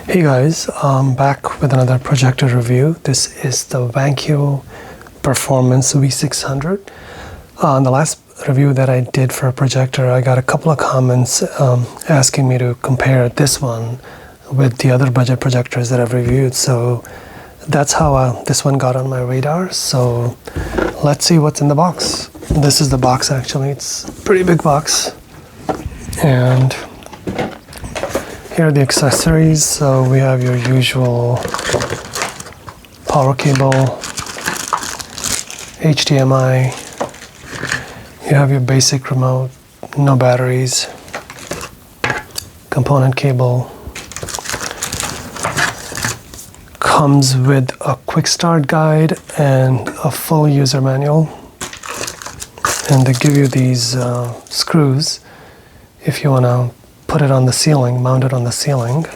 Hey guys, I'm back with another projector review. This is the Vankyo Performance V600. On the last review that I did for a projector, I got a couple of comments asking me to compare this one with the other budget projectors that I've reviewed. So that's how this one got on my radar. So let's see what's in the box. This is the box actually. It's a pretty big box. And here are the accessories. So we have your usual power cable, HDMI, you have your basic remote, no batteries, component cable, comes with a quick start guide and a full user manual, and they give you these screws if you want to put it on the ceiling, mount it on the ceiling.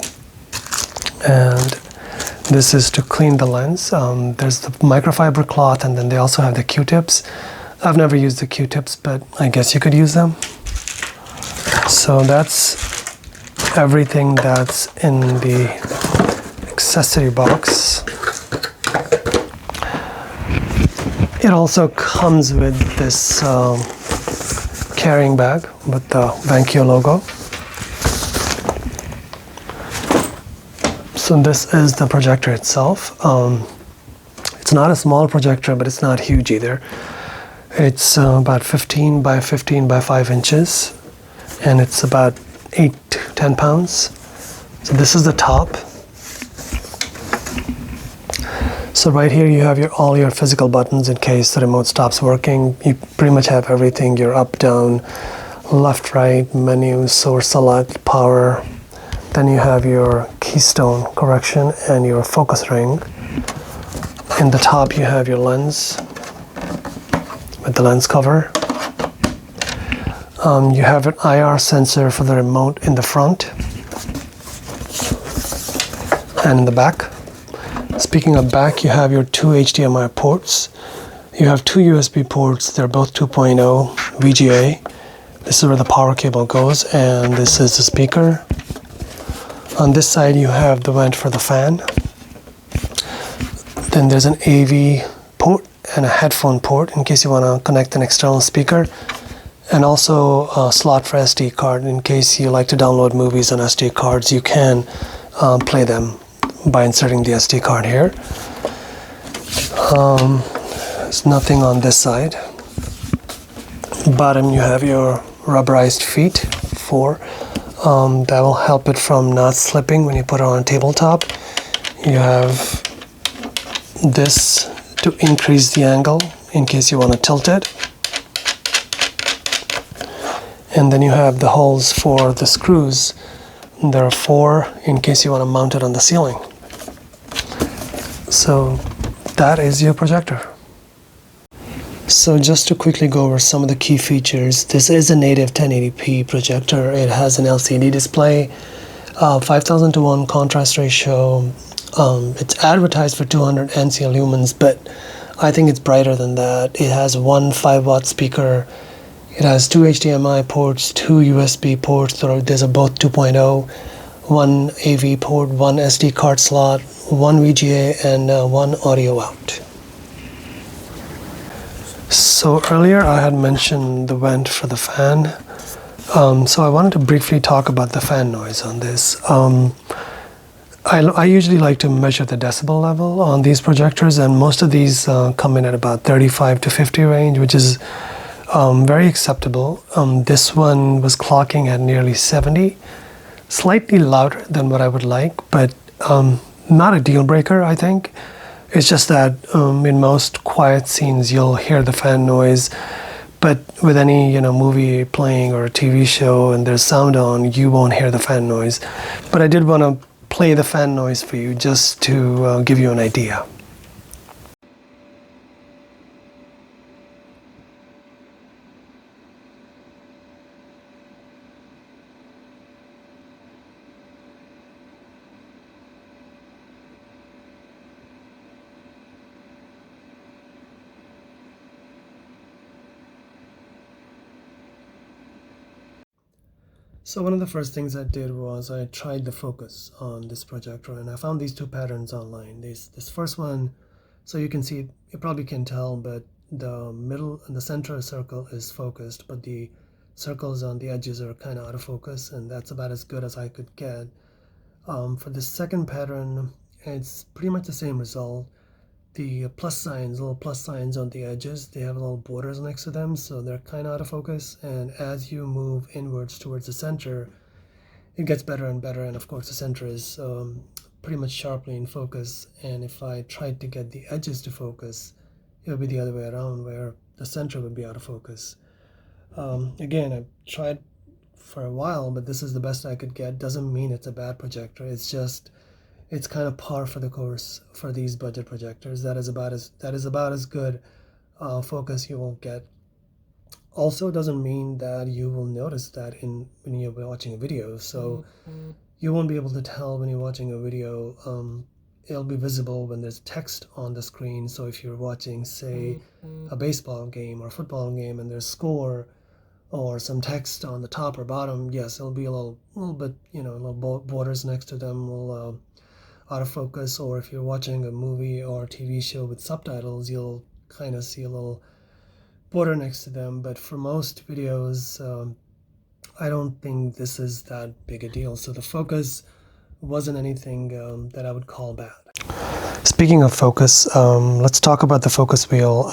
And this is to clean the lens. There's the microfiber cloth, and then they also have the Q-tips. I've never used the Q-tips, but I guess you could use them. So that's everything that's in the accessory box. It also comes with this carrying bag with the Vankyo logo. So this is the projector itself. It's not a small projector, but it's not huge either. It's about 15 by 15 by 5 inches, and it's about 8 to 10 pounds. So this is the top. So right here you have all your physical buttons in case the remote stops working. You pretty much have everything, your up, down, left, right, menu, source select, power. Then you have your keystone correction and your focus ring. In the top you have your lens with the lens cover. You have an IR sensor for the remote in the front and in the back. Speaking of back, you have your two HDMI ports. You have two USB ports. They're both 2.0 VGA. This is where the power cable goes, and this is the speaker. On this side you have the vent for the fan. Then there's an AV port and a headphone port in case you want to connect an external speaker, and also a slot for SD card. In case you like to download movies on SD cards, you can play them by inserting the SD card here. There's nothing on this side. Bottom you have your rubberized feet, 4. That will help it from not slipping when you put it on a tabletop. You have this to increase the angle in case you want to tilt it. And then you have the holes for the screws. There are 4 in case you want to mount it on the ceiling. So that is your projector. So just to quickly go over some of the key features, this is a native 1080p projector. It has an LCD display, 5000:1 contrast ratio. It's advertised for 200 NC lumens, but I think it's brighter than that. It has one 5-watt speaker. It has 2 HDMI ports, 2 USB ports. There's a both 2.0, 1 AV port, 1 SD card slot, 1 VGA, and 1 audio out. So earlier I had mentioned the vent for the fan. So I wanted to briefly talk about the fan noise on this. I usually like to measure the decibel level on these projectors, and most of these come in at about 35 to 50 range, which is very acceptable. This one was clocking at nearly 70, slightly louder than what I would like, but not a deal breaker, I think. It's just that in most quiet scenes you'll hear the fan noise, but with any movie playing or a TV show and there's sound on, you won't hear the fan noise. But I did want to play the fan noise for you just to give you an idea. So one of the first things I did was I tried the focus on this projector, and I found these two patterns online. This first one, so you can see, you probably can tell, but the middle and the center circle is focused, but the circles on the edges are kind of out of focus, and that's about as good as I could get. For the second pattern, it's pretty much the same result. The plus signs, little plus signs on the edges, they have little borders next to them, so they're kind of out of focus. And as you move inwards towards the center, it gets better and better. And of course, the center is pretty much sharply in focus. And if I tried to get the edges to focus, it would be the other way around, where the center would be out of focus. Again, I tried for a while, but this is the best I could get. Doesn't mean it's a bad projector. It's just, it's kind of par for the course for these budget projectors. That is about as good focus you will get. Also, doesn't mean that you will notice that when you're watching a video. So you won't be able to tell when you're watching a video. It'll be visible when there's text on the screen. So if you're watching, say, a baseball game or a football game, and there's score or some text on the top or bottom, yes, it'll be a little bit, little borders next to them will out of focus. Or if you're watching a movie or TV show with subtitles, you'll kind of see a little border next to them. But for most videos, I don't think this is that big a deal. So the focus wasn't anything that I would call bad. Speaking of focus, let's talk about the focus wheel.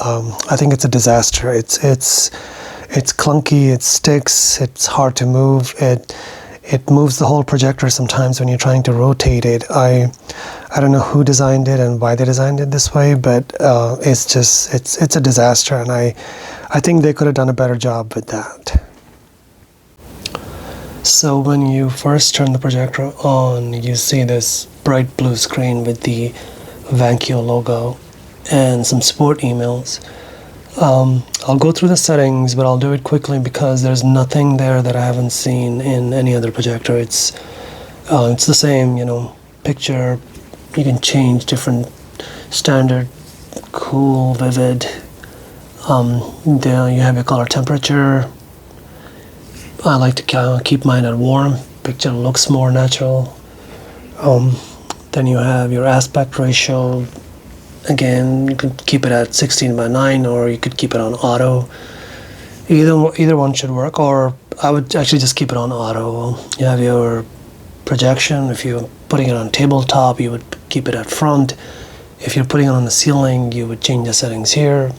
I think it's a disaster. It's clunky, it sticks, it's hard to move, it moves the whole projector sometimes when you're trying to rotate it. I don't know who designed it and why they designed it this way, but it's a disaster, and I think they could have done a better job with that. So when you first turn the projector on, you see this bright blue screen with the Vankyo logo and some support emails. I'll go through the settings, but I'll do it quickly because there's nothing there that I haven't seen in any other projector. It's the same, picture. You can change different standard, cool, vivid. There you have your color temperature. I like to keep mine at warm. Picture looks more natural. Then you have your aspect ratio. Again, you could keep it at 16:9, or you could keep it on auto. Either one should work, or I would actually just keep it on auto. You have your projection. If you're putting it on tabletop, you would keep it at front. If you're putting it on the ceiling, you would change the settings here.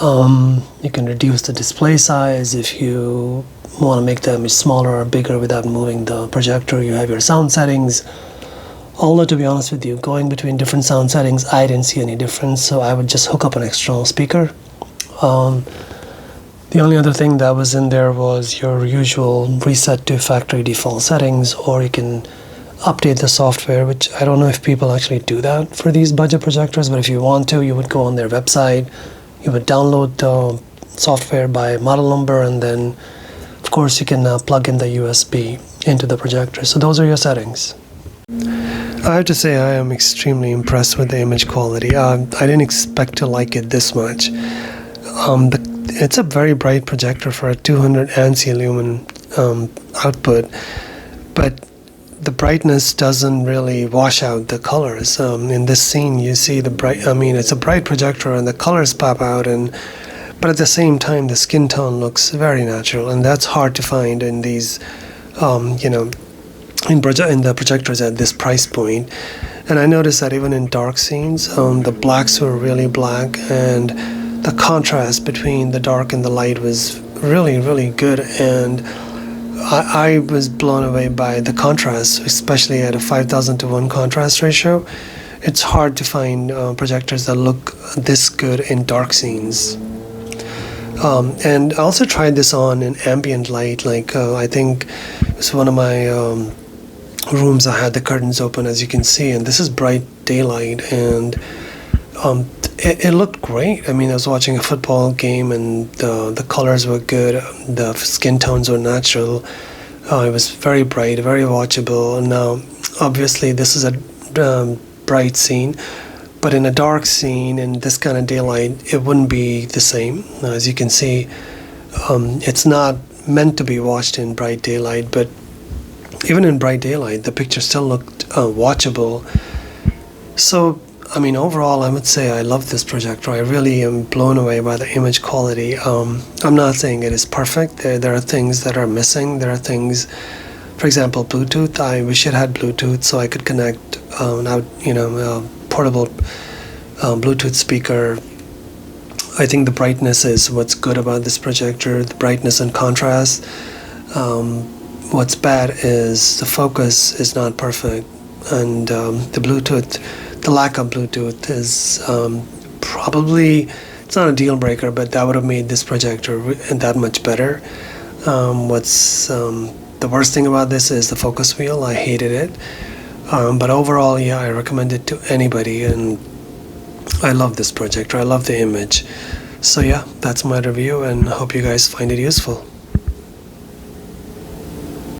You can reduce the display size if you want to make the image smaller or bigger without moving the projector. You have your sound settings. Although, to be honest with you, going between different sound settings, I didn't see any difference, so I would just hook up an external speaker. The only other thing that was in there was your usual reset to factory default settings, or you can update the software, which I don't know if people actually do that for these budget projectors, but if you want to, you would go on their website, you would download the software by model number, and then, of course, you can plug in the USB into the projector. So those are your settings. I have to say I am extremely impressed with the image quality. I didn't expect to like it this much. It's a very bright projector for a 200 ANSI lumen output, but the brightness doesn't really wash out the colors. In this scene, you see it's a bright projector and the colors pop out, but at the same time, the skin tone looks very natural, and that's hard to find in these, in the projectors at this price point. And I noticed that even in dark scenes, the blacks were really black, and the contrast between the dark and the light was really, really good. And I was blown away by the contrast, especially at a 5,000:1 contrast ratio. It's hard to find projectors that look this good in dark scenes. And I also tried this on in ambient light, I think it's one of my rooms. I had the curtains open, as you can see, and this is bright daylight, and it looked great. I mean, I was watching a football game, and the colors were good, the skin tones were natural. It was very bright, very watchable. Now, obviously, this is a bright scene, but in a dark scene, in this kind of daylight, it wouldn't be the same. As you can see, it's not meant to be watched in bright daylight, but even in bright daylight, the picture still looked watchable. So, I mean, overall, I would say I love this projector. I really am blown away by the image quality. I'm not saying it is perfect. There are things that are missing. There are things, for example, Bluetooth. I wish it had Bluetooth so I could connect a portable Bluetooth speaker. I think the brightness is what's good about this projector, the brightness and contrast. What's bad is the focus is not perfect, and the Bluetooth, the lack of Bluetooth is probably, it's not a deal breaker, but that would have made this projector that much better. What's the worst thing about this is the focus wheel. I hated it. But overall, yeah, I recommend it to anybody, and I love this projector. I love the image. So yeah, that's my review, and hope you guys find it useful.